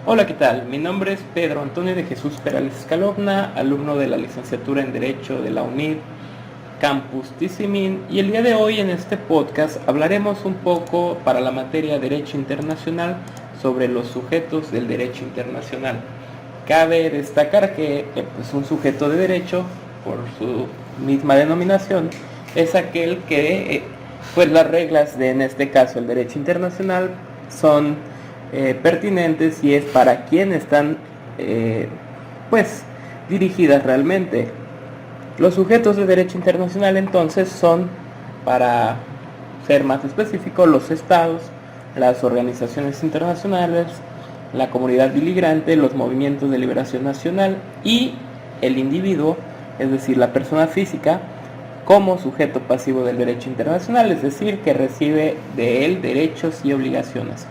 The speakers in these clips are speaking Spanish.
Hola, ¿qué tal? Mi nombre es Pedro Antonio de Jesús Perales Escalona, alumno de la licenciatura en Derecho de la UNID, Campus Tizimín, y el día de hoy en este podcast hablaremos un poco para la materia Derecho Internacional sobre los sujetos del derecho internacional. Cabe destacar que un sujeto de derecho, por su misma denominación, es aquel que las reglas de, en este caso, el derecho internacional son pertinentes y es para quien están dirigidas realmente. Los sujetos de derecho internacional entonces son, para ser más específico, los estados, las organizaciones internacionales, la comunidad beligerante, los movimientos de liberación nacional y el individuo, es decir, la persona física, como sujeto pasivo del derecho internacional, es decir, que recibe de él derechos y obligaciones.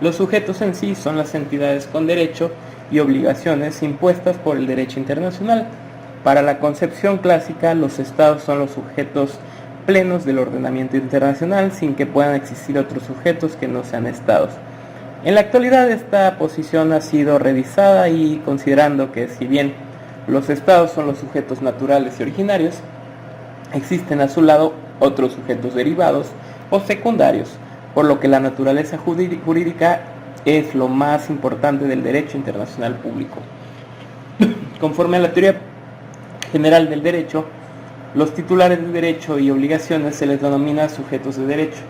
Los sujetos en sí son las entidades con derecho y obligaciones impuestas por el derecho internacional. Para la concepción clásica, los estados son los sujetos plenos del ordenamiento internacional, sin que puedan existir otros sujetos que no sean estados. En la actualidad esta posición ha sido revisada y considerando que si bien los estados son los sujetos naturales y originarios, existen a su lado otros sujetos derivados o secundarios, por lo que la naturaleza jurídica es lo más importante del derecho internacional público. Conforme a la teoría general del derecho, los titulares de derecho y obligaciones se les denomina sujetos de derecho.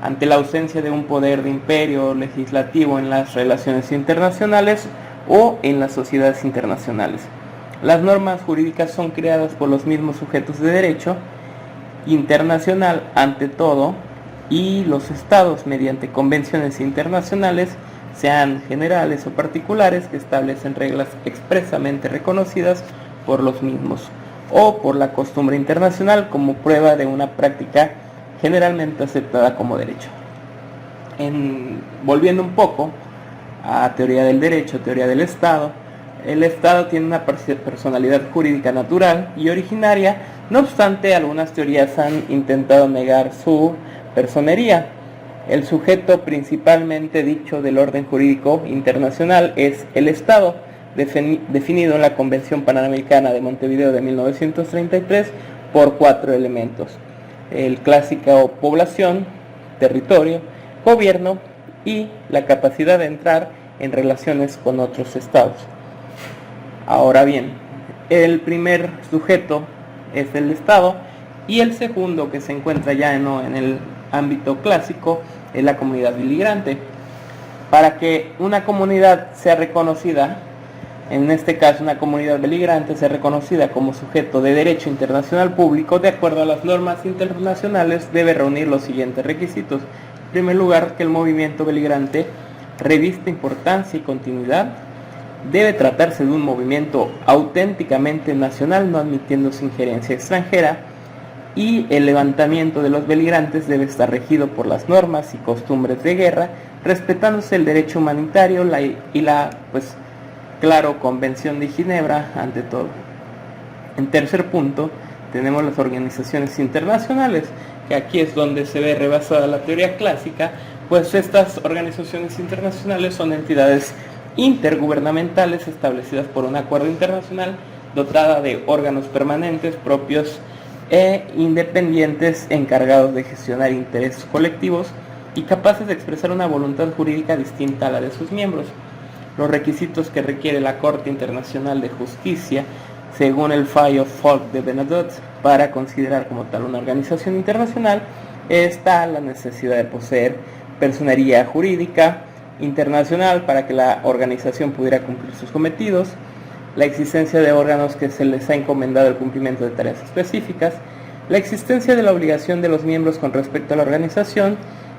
Ante la ausencia de un poder de imperio legislativo en las relaciones internacionales o en las sociedades internacionales, las normas jurídicas son creadas por los mismos sujetos de derecho internacional ante todo, y los estados mediante convenciones internacionales, sean generales o particulares, que establecen reglas expresamente reconocidas por los mismos o por la costumbre internacional como prueba de una práctica generalmente aceptada como derecho. Volviendo un poco a teoría del derecho, teoría del Estado, el Estado tiene una personalidad jurídica natural y originaria, no obstante algunas teorías han intentado negar su personería. El sujeto principalmente dicho del orden jurídico internacional es el Estado, definido en la Convención Panamericana de Montevideo de 1933 por 4 elementos: el clásico población, territorio, gobierno y la capacidad de entrar en relaciones con otros estados. Ahora bien, el primer sujeto es el Estado y el segundo, que se encuentra ya en el ámbito clásico, es la comunidad beligerante. Para que una comunidad sea reconocida, en este caso una comunidad beligerante sea reconocida como sujeto de derecho internacional público, de acuerdo a las normas internacionales, debe reunir los siguientes requisitos. En primer lugar, que el movimiento beligerante revista importancia y continuidad. Debe tratarse de un movimiento auténticamente nacional, no admitiéndose injerencia extranjera, y el levantamiento de los beligerantes debe estar regido por las normas y costumbres de guerra, respetándose el derecho humanitario y la Convención de Ginebra ante todo. En tercer punto, tenemos las organizaciones internacionales, que aquí es donde se ve rebasada la teoría clásica, pues estas organizaciones internacionales son entidades intergubernamentales establecidas por un acuerdo internacional, dotada de órganos permanentes propios e independientes, encargados de gestionar intereses colectivos y capaces de expresar una voluntad jurídica distinta a la de sus miembros. Los requisitos que requiere la Corte Internacional de Justicia, según el fallo Folk de Bernadotte, para considerar como tal una organización internacional, está la necesidad de poseer personería jurídica internacional para que la organización pudiera cumplir sus cometidos, la existencia de órganos que se les ha encomendado el cumplimiento de tareas específicas, la existencia de la obligación de los miembros con respecto a la organización,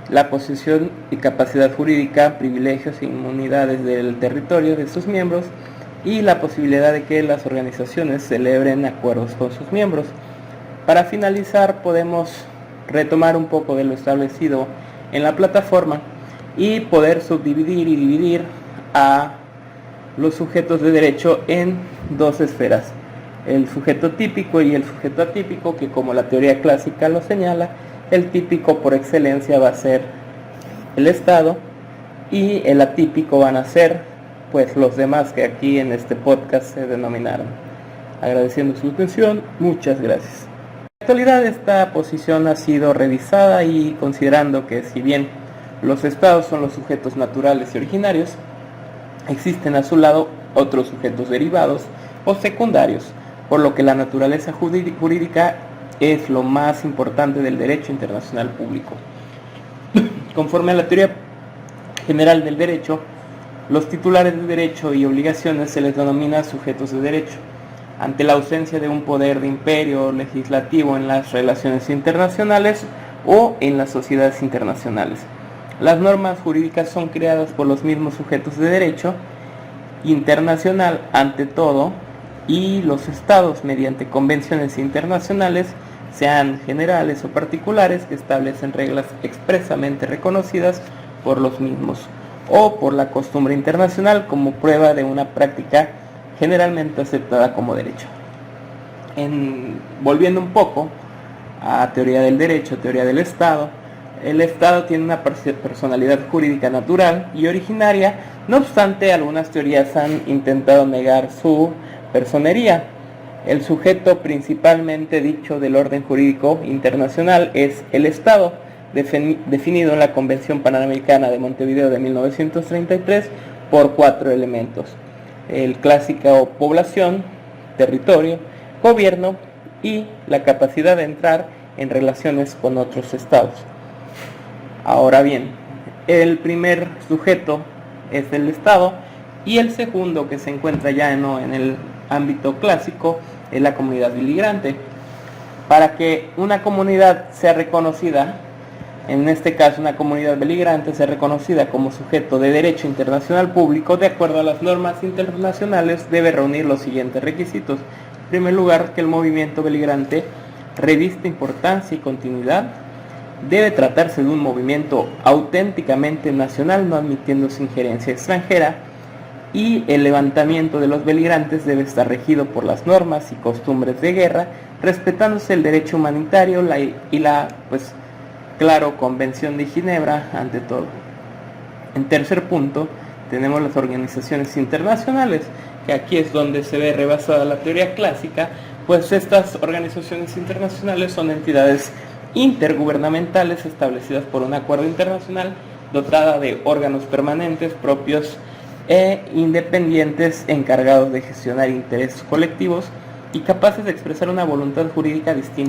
la posesión y capacidad jurídica, privilegios e inmunidades del territorio de sus miembros y la posibilidad de que las organizaciones celebren acuerdos con sus miembros. Para finalizar, podemos retomar un poco de lo establecido en la plataforma y poder subdividir y dividir a los sujetos de derecho en dos esferas: el sujeto típico y el sujeto atípico, que como la teoría clásica lo señala, el típico por excelencia va a ser el Estado y el atípico van a ser pues los demás que aquí en este podcast se denominaron. Agradeciendo su atención, muchas gracias. En la actualidad esta posición ha sido revisada y considerando que si bien los estados son los sujetos naturales y originarios, existen a su lado otros sujetos derivados o secundarios, por lo que la naturaleza jurídica es lo más importante del derecho internacional público. Conforme a la teoría general del derecho, los titulares de derecho y obligaciones se les denomina sujetos de derecho. Ante la ausencia de un poder de imperio legislativo en las relaciones internacionales o en las sociedades internacionales, las normas jurídicas son creadas por los mismos sujetos de derecho internacional ante todo, y los estados mediante convenciones internacionales, sean generales o particulares, que establecen reglas expresamente reconocidas por los mismos o por la costumbre internacional como prueba de una práctica generalmente aceptada como derecho. Volviendo un poco a teoría del derecho, teoría del Estado, el Estado tiene una personalidad jurídica natural y originaria, no obstante algunas teorías han intentado negar su personería. El sujeto principalmente dicho del orden jurídico internacional es el Estado, definido en la Convención Panamericana de Montevideo de 1933 por 4 elementos: el clásico población, territorio, gobierno y la capacidad de entrar en relaciones con otros estados. Ahora bien, el primer sujeto es el Estado y el segundo, que se encuentra ya en el ámbito clásico, es la comunidad beligerante. Para que una comunidad sea reconocida, en este caso una comunidad beligerante sea reconocida como sujeto de derecho internacional público, de acuerdo a las normas internacionales, debe reunir los siguientes requisitos. En primer lugar, que el movimiento beligerante reviste importancia y continuidad. Debe tratarse de un movimiento auténticamente nacional, no admitiéndose injerencia extranjera, y el levantamiento de los beligerantes debe estar regido por las normas y costumbres de guerra, respetándose el derecho humanitario y la Convención de Ginebra ante todo. En tercer punto, tenemos las organizaciones internacionales, que aquí es donde se ve rebasada la teoría clásica, pues estas organizaciones internacionales son entidades intergubernamentales establecidas por un acuerdo internacional, dotada de órganos permanentes propios e independientes, encargados de gestionar intereses colectivos y capaces de expresar una voluntad jurídica distinta